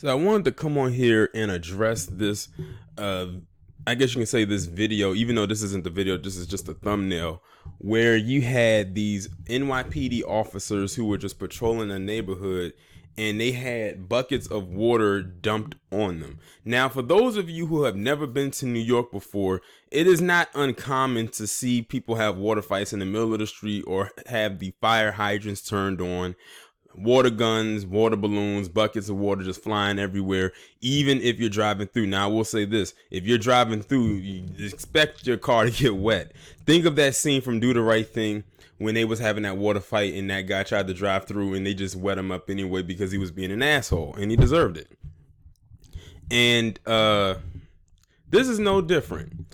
So I wanted to come on here and address this, uh, I guess you can say this video, even though this isn't the video, this is just a thumbnail, where you had these NYPD officers who were just patrolling a neighborhood and they had buckets of water dumped on them. Now, for those of you who have never been to New York before, it is not uncommon to see people have water fights in the middle of the street or have the fire hydrants turned on, water guns, water balloons, buckets of water just flying everywhere, even if you're driving through. Now, I will say this. If you're driving through, you expect your car to get wet. Think of that scene from Do the Right Thing when they was having that water fight and that guy tried to drive through and they just wet him up anyway because he was being an asshole and he deserved it. And this is no different.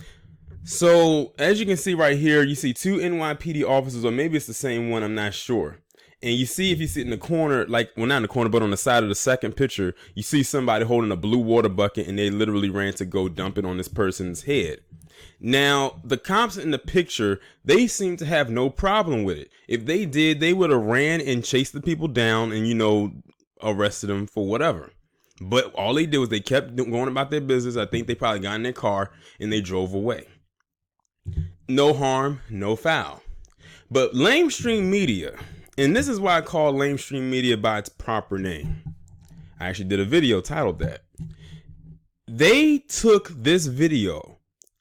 So, as you can see right here, you see two NYPD officers, or maybe it's the same one, I'm not sure. And you see, if you sit in the corner, like, well, not in the corner, but on the side of the second picture, you see somebody holding a blue water bucket and they literally ran to go dump it on this person's head. Now, the cops in the picture, they seem to have no problem with it. If they did, they would have ran and chased the people down and, arrested them for whatever. But all they did was they kept going about their business. I think they probably got in their car and they drove away. No harm, no foul. But Lamestream Media, and this is why I call Lamestream Media by its proper name. I actually did a video titled that. They took this video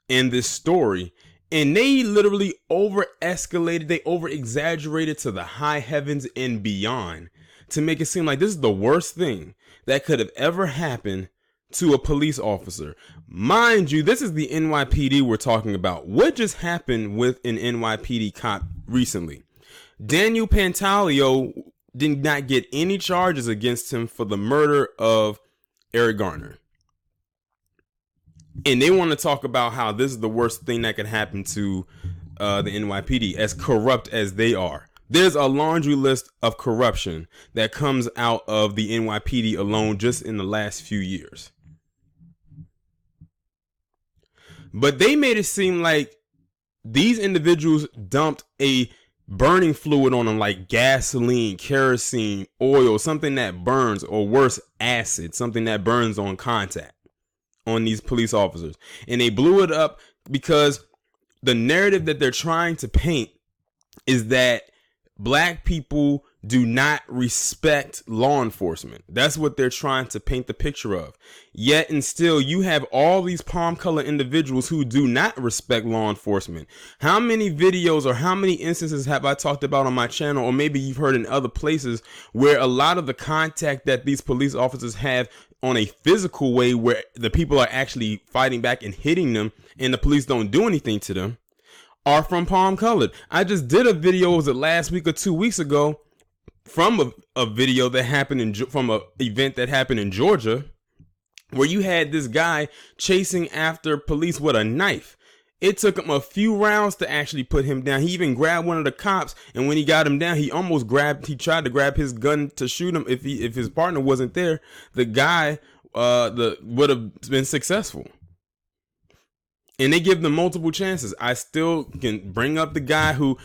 and this story and they literally over-escalated, they over-exaggerated to the high heavens and beyond to make it seem like this is the worst thing that could have ever happened to a police officer. Mind you, this is the NYPD we're talking about. What just happened with an NYPD cop recently? Daniel Pantaleo did not get any charges against him for the murder of Eric Garner. And they want to talk about how this is the worst thing that could happen to the NYPD, as corrupt as they are. There's a laundry list of corruption that comes out of the NYPD alone just in the last few years. But they made it seem like these individuals dumped a burning fluid on them, like gasoline, kerosene, oil, something that burns, or worse, acid, something that burns on contact on these police officers. And they blew it up because the narrative that they're trying to paint is that black people do not respect law enforcement. That's what they're trying to paint the picture of. Yet and still, you have all these palm-colored individuals who do not respect law enforcement. How many videos or how many instances have I talked about on my channel, or maybe you've heard in other places, where a lot of the contact that these police officers have on a physical way, where the people are actually fighting back and hitting them and the police don't do anything to them, are from palm colored. I just did a video, was it last week or 2 weeks ago, from a video that happened from an event that happened in Georgia, where you had this guy chasing after police with a knife. It took him a few rounds to actually put him down. He even grabbed one of the cops, and when he got him down, he tried to grab his gun to shoot him. If his partner wasn't there, the guy would have been successful. And they give them multiple chances. I still can bring up the guy who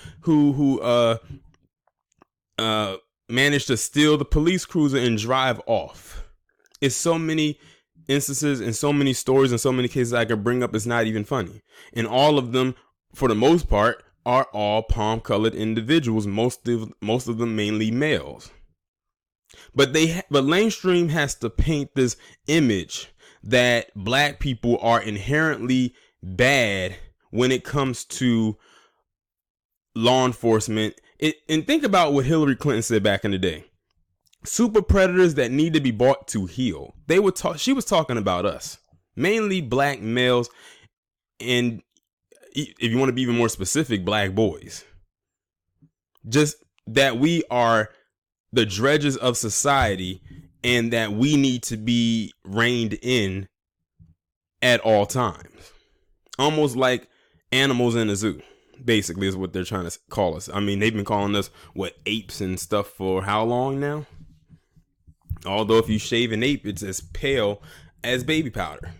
managed to steal the police cruiser and drive off. It's so many instances and so many stories and so many cases I could bring up. It's not even funny. And all of them, for the most part, are all palm-colored individuals. Most of them mainly males. But Lamestream has to paint this image that black people are inherently bad when it comes to law enforcement. And think about what Hillary Clinton said back in the day. Super predators that need to be brought to heel. She was talking about us, mainly black males, and if you want to be even more specific, black boys. Just that we are the dredges of society and that we need to be reined in at all times. Almost like animals in a zoo, basically, is what they're trying to call us. I mean, they've been calling us, apes and stuff for how long now? Although if you shave an ape, it's as pale as baby powder.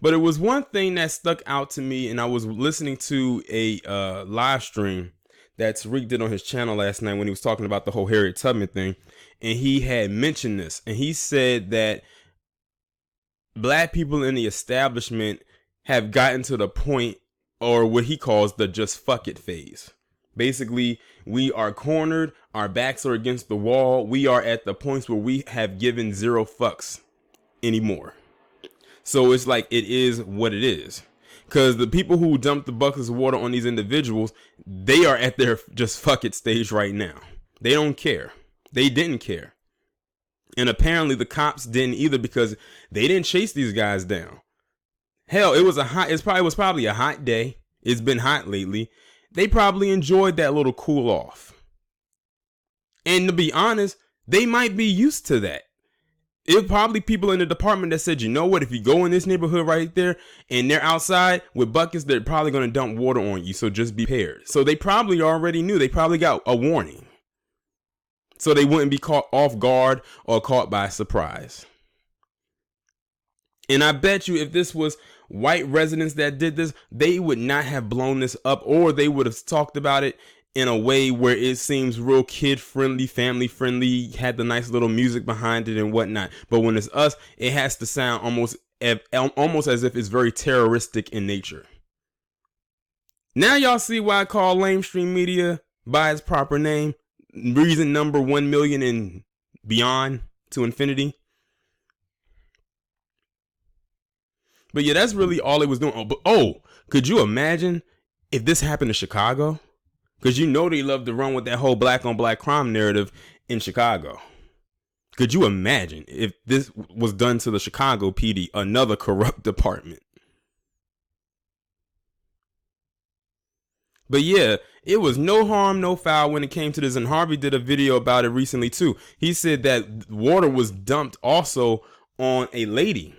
But it was one thing that stuck out to me, and I was listening to a live stream that Tariq did on his channel last night when he was talking about the whole Harriet Tubman thing. And he had mentioned this. And he said that black people in the establishment have gotten to the point, or what he calls the just fuck it phase. Basically, we are cornered. Our backs are against the wall. We are at the points where we have given zero fucks anymore. So it's like, it is what it is. Because the people who dumped the buckets of water on these individuals, they are at their just fuck it stage right now. They don't care. They didn't care. And apparently the cops didn't either, because they didn't chase these guys down. Hell, it was probably a hot day. It's been hot lately. They probably enjoyed that little cool off. And to be honest, they might be used to that. It was probably people in the department that said, you know what, if you go in this neighborhood right there and they're outside with buckets, they're probably going to dump water on you. So just be prepared. So they probably already knew. They probably got a warning. So they wouldn't be caught off guard or caught by surprise. And I bet you if this was white residents that did this, they would not have blown this up, or they would have talked about it in a way where it seems real kid friendly, family friendly, had the nice little music behind it and whatnot. But when it's us, it has to sound almost as if it's very terroristic in nature. Now y'all see why I call Lamestream Media by its proper name. Reason number 1 million and beyond to infinity. But yeah, that's really all it was doing. Could you imagine if this happened to Chicago? Because you know they love to run with that whole black on black crime narrative in Chicago. Could you imagine if this was done to the Chicago PD, another corrupt department? But yeah, it was no harm, no foul when it came to this. And Harvey did a video about it recently too. He said that water was dumped also on a lady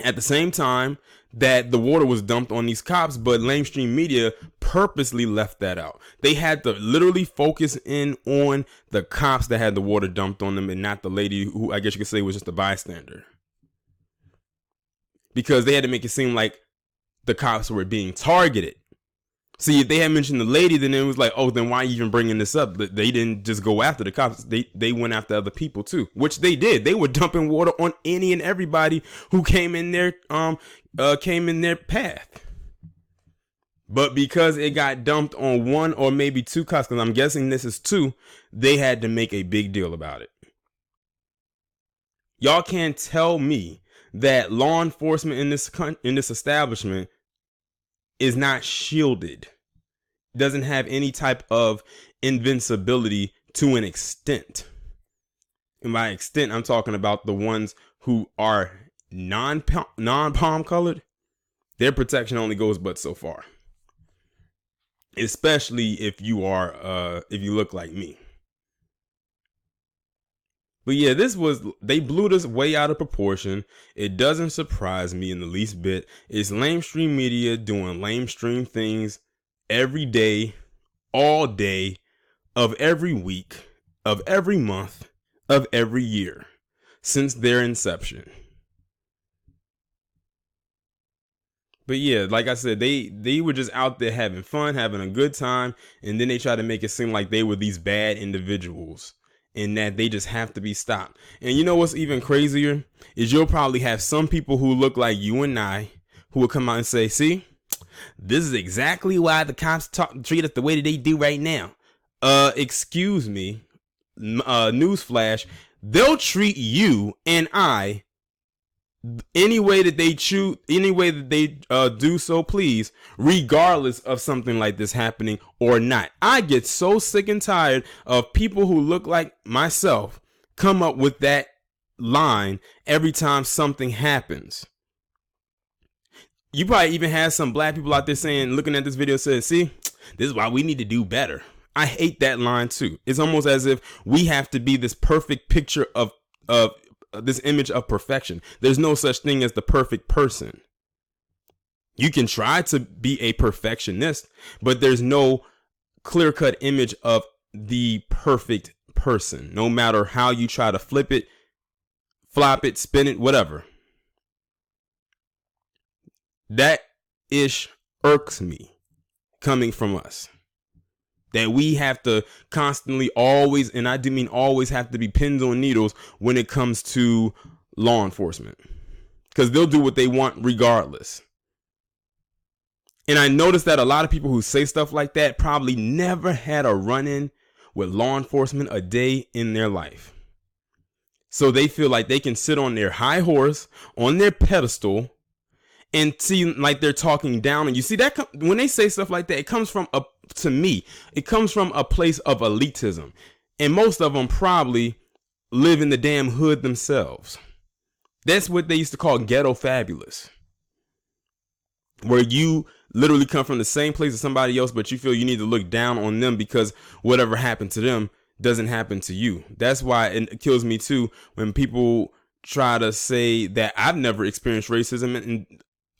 at the same time that the water was dumped on these cops, but Lamestream Media purposely left that out. They had to literally focus in on the cops that had the water dumped on them and not the lady who I guess you could say was just a bystander. Because they had to make it seem like the cops were being targeted. See, if they had mentioned the lady, then it was like, oh, then why are you even bringing this up? They didn't just go after the cops. They went after other people too, which they did. They were dumping water on any and everybody who came in their path. But because it got dumped on one or maybe two cops, because I'm guessing this is two, they had to make a big deal about it. Y'all can't tell me that law enforcement in this establishment is not shielded, doesn't have any type of invincibility to an extent. And by extent, I'm talking about the ones who are non-palm colored. Their protection only goes but so far. Especially if you look like me. But yeah, they blew this way out of proportion. It doesn't surprise me in the least bit. It's Lamestream Media doing lamestream things every day, all day, of every week, of every month, of every year, since their inception. But yeah, like I said, they were just out there having fun, having a good time, and then they tried to make it seem like they were these bad individuals. And that they just have to be stopped. And you know what's even crazier is you'll probably have some people who look like you and I who will come out and say, see, this is exactly why the cops treat us the way that they do right now. Excuse me, newsflash, they'll treat you and I any way that they choose, any way that they do so, please, regardless of something like this happening or not. I get so sick and tired of people who look like myself come up with that line every time something happens. You probably even have some black people out there saying, looking at this video, saying, see, this is why we need to do better. I hate that line too. It's almost as if we have to be this perfect picture of this image of perfection. There's no such thing as the perfect person. You can try to be a perfectionist, but there's no clear-cut image of the perfect person, no matter how you try to flip it, flop it, spin it, whatever. That ish irks me coming from us. that we have to constantly always, and I do mean always, have to be pins on needles when it comes to law enforcement, because they'll do what they want regardless. And I noticed that a lot of people who say stuff like that probably never had a run-in with law enforcement a day in their life. So they feel like they can sit on their high horse, on their pedestal, and seem like they're talking down. And you see that when they say stuff like that, it comes from to me, it comes from a place of elitism. And most of them probably live in the damn hood themselves. That's what they used to call ghetto fabulous, where you literally come from the same place as somebody else, but you feel you need to look down on them because whatever happened to them doesn't happen to you. That's why it kills me too when people try to say that I've never experienced racism. And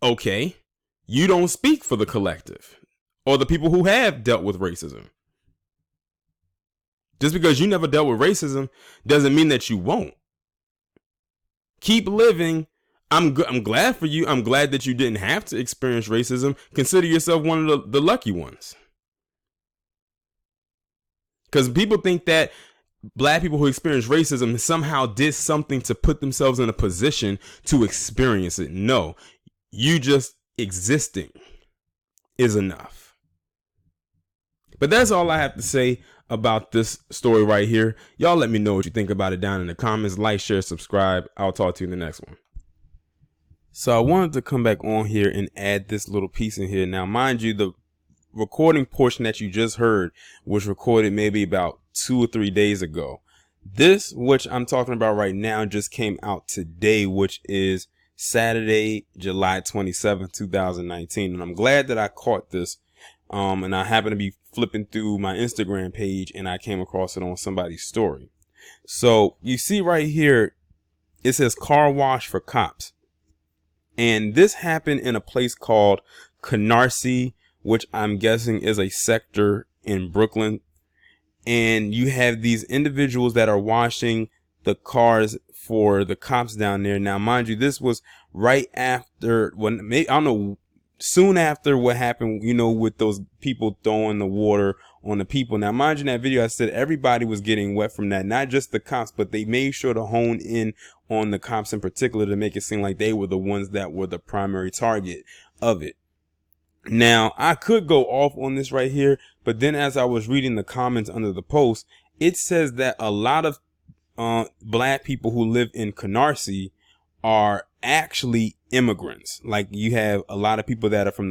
okay, you don't speak for the collective or the people who have dealt with racism. Just because you never dealt with racism doesn't mean that you won't. Keep living. I'm glad for you. I'm glad that you didn't have to experience racism. Consider yourself one of the lucky ones. Because people think that black people who experience racism somehow did something to put themselves in a position to experience it. No, you just existing is enough. But that's all I have to say about this story right here. Y'all let me know what you think about it down in the comments. Like, share, subscribe. I'll talk to you in the next one. So I wanted to come back on here and add this little piece in here. Now, mind you, the recording portion that you just heard was recorded maybe about 2 or 3 days ago. This, which I'm talking about right now, just came out today, which is Saturday, July 27th, 2019. And I'm glad that I caught this. And I happened to be flipping through my Instagram page and I came across it on somebody's story. So you see right here, it says car wash for cops. And this happened in a place called Canarsie, which I'm guessing is a sector in Brooklyn. And you have these individuals that are washing the cars for the cops down there. Now, mind you, this was right after, I don't know, soon after what happened, you know, with those people throwing the water on the people. Now, mind you, in that video, I said everybody was getting wet from that, not just the cops, but they made sure to hone in on the cops in particular to make it seem like they were the ones that were the primary target of it. Now, I could go off on this right here, but then as I was reading the comments under the post, it says that a lot of black people who live in Canarsie are actually immigrants. Like, you have a lot of people that are from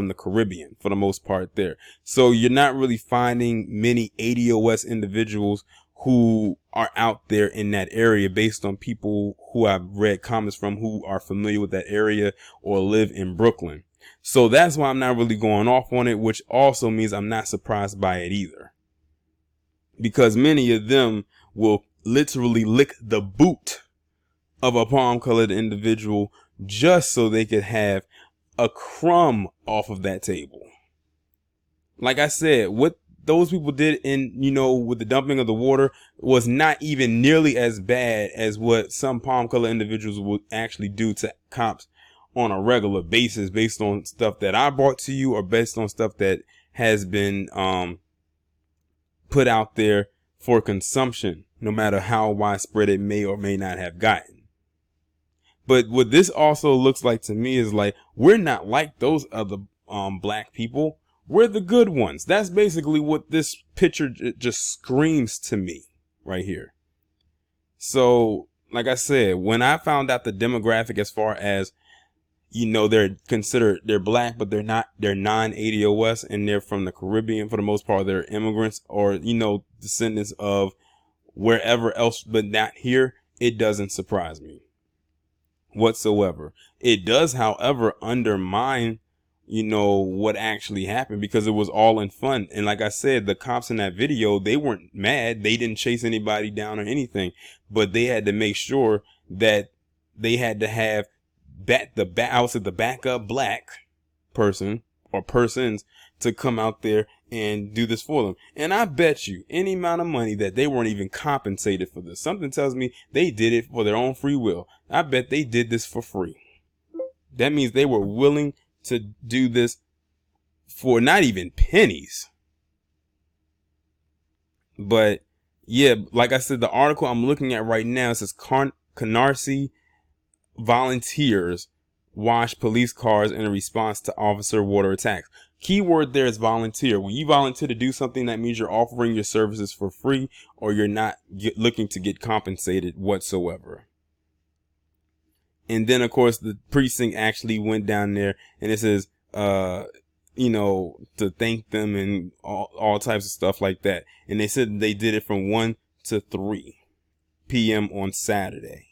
the Caribbean for the most part there. So you're not really finding many ADOS individuals who are out there in that area, based on people who I've read comments from who are familiar with that area or live in Brooklyn. So that's why I'm not really going off on it, which also means I'm not surprised by it either, because many of them will literally lick the boot of a palm colored individual just so they could have a crumb off of that table. Like I said, what those people did with the dumping of the water was not even nearly as bad as what some palm colored individuals would actually do to cops on a regular basis, based on stuff that I brought to you or based on stuff that has been put out there for consumption, no matter how widespread it may or may not have gotten. But what this also looks like to me is like, we're not like those other black people. We're the good ones. That's basically what this picture just screams to me right here. So, like I said, when I found out the demographic as far as, they're black, but they're non-ADOS, and they're from the Caribbean for the most part. They're immigrants or, descendants of wherever else, but not here. It doesn't surprise me whatsoever. It does, however, undermine, what actually happened, because it was all in fun. And like I said, the cops in that video, they weren't mad. They didn't chase anybody down or anything, but they had to make sure that they had to have the backup black person or persons to come out there and do this for them. And I bet you any amount of money that they weren't even compensated for this. Something tells me they did it for their own free will. I bet they did this for free. That means they were willing to do this for not even pennies. But yeah, like I said, the article I'm looking at right now says Canarsie volunteers wash police cars in response to officer water attacks. Keyword there is volunteer. When you volunteer to do something, that means you're offering your services for free, or you're not looking to get compensated whatsoever. And then, of course, the precinct actually went down there, and it says, to thank them and all types of stuff like that. And they said they did it from 1 to 3 p.m. on Saturday.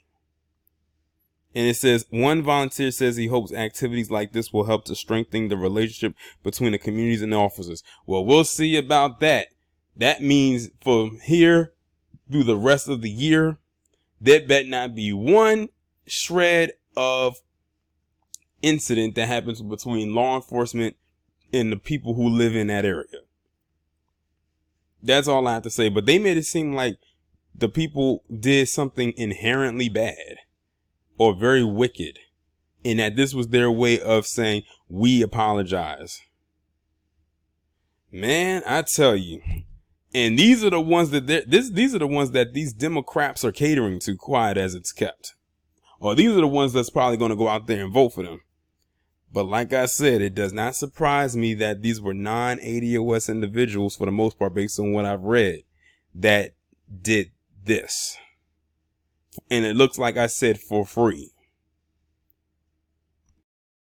And it says, one volunteer says he hopes activities like this will help to strengthen the relationship between the communities and the officers. Well, we'll see about that. That means from here through the rest of the year, there better not be one shred of incident that happens between law enforcement and the people who live in that area. That's all I have to say. But they made it seem like the people did something inherently bad or very wicked, and that this was their way of saying, we apologize. Man, I tell you. And these are the ones that these are the ones that these Democrats are catering to, quiet as it's kept. Or these are the ones that's probably going to go out there and vote for them. But like I said, it does not surprise me that these were non-ADOS individuals, for the most part, based on what I've read, that did this. And it looks like I said for free.